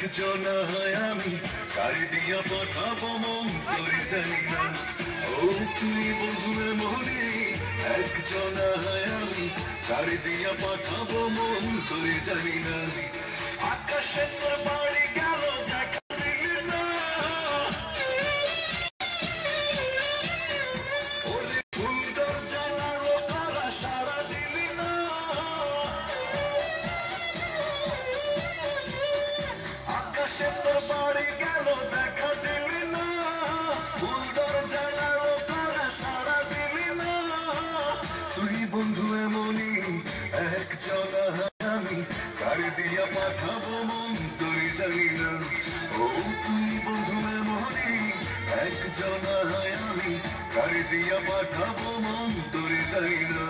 একজনা হয় আমি গাড়ি দিয়া পাঠাবো মন তোরে জানি না। ও তুই বন্ধুর মনে একজনা হয় আমি গাড়ি দিয়া পাঠাবো মন তোরে জানি না। আকাশে তোর বাড়ি গেল দেখা দিলি না, ওরে ফুল দরজা নাড়ো তারা সারা দিলি না। আকাশে তোর বাড়ি গেল দেখা দিলি না, ফুল দরজা নাড়ো তারা সারা দিলি না। তুই বন্ধু এমনই একজনা আমি গাড়ি দিয়া পাঠাবো মন তোরে জানি না। ও তুই বন্ধু এমনই একজনা আমি গাড়ি দিয়া পাঠাবো মন তোরে জানি না।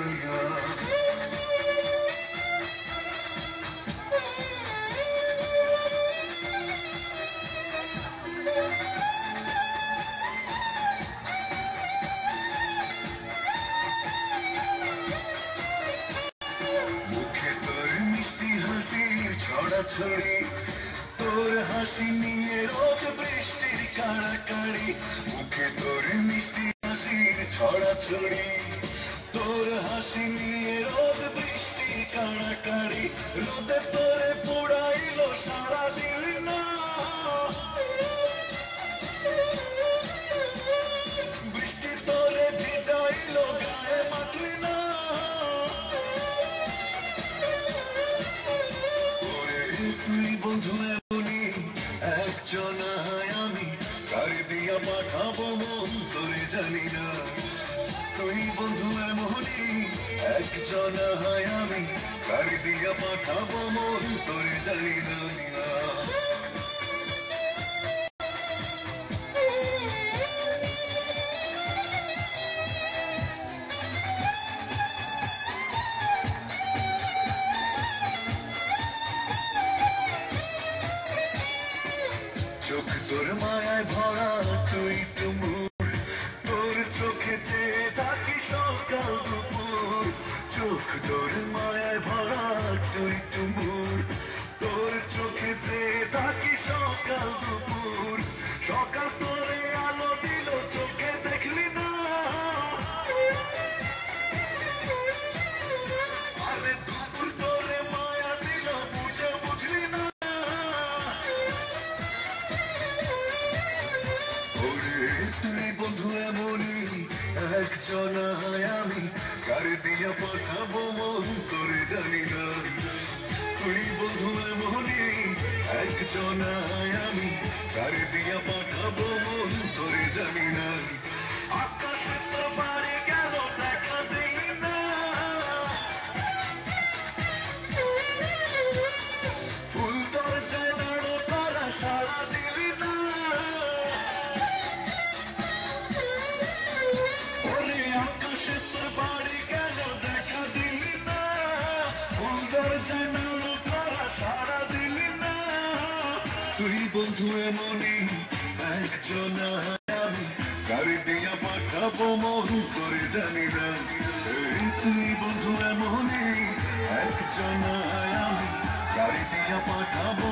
মুখে তোর মিষ্টি হাসির ছড়াছড়ি, তোর হাসি নিয়ে রোজ বৃষ্টির কাড়াকাড়ি। মুখে তোর মিষ্টি হাসির ছড়াছড়ি, তোর হাসি নিয়ে রোজ বৃষ্টির কাড়াকাড়ি। রোদে তোরে পোড়াইলো সারা দিলি না, বৃষ্টি তোরে ভিজাইলো গায়ে মাখলি না। তুই বন্ধু এমনই একজনা আমি গাড়ি দিয়া পাঠাবো মন তোরে জানি না। তুই বন্ধু এমনই একজনা আমি গাড়ি দিয়া পাঠাবো মন তোরে জানি না। চোখ তোর মায়ায় ভরা তুই তুমুর, তোর চোখে চেয়ে থাকি সকাল দুপুর। চোখ তোর মায়ায় ভরা তুই তুমুর, তোর চোখে চেয়ে থাকি সকাল দুপুর। সকাল তোরে আলো দিল চোখে দেখলি না, আরে দুপুর তোরে মায়া দিল বুঝে বুঝলি না। তুই বন্ধু এমনই একজনা আমি গাড়ি দিয়া পাঠাবো মন তোরে জানি না। তুই বন্ধু এমনই একজনা আমি গাড়ি দিয়া পাঠাবো মন তোরে জানি না। আকাশে তোর বাড়ি গেল দেখা দিলি না, ফুল দরজায় নাড়ো তারা সারা দিলি না। আকাশে তোর বাড়ি গেল দেখা দিলি না, ফুল দরজায় নাড়ো তারা সারা দিলি না। তুই বন্ধু এমনই একজনা আমি গাড়ি দিয়া পাঠাবো মন তোরে জানি না। তুই বন্ধু এমনই একজনা আমি গাড়ি দিয়া পাঠাবো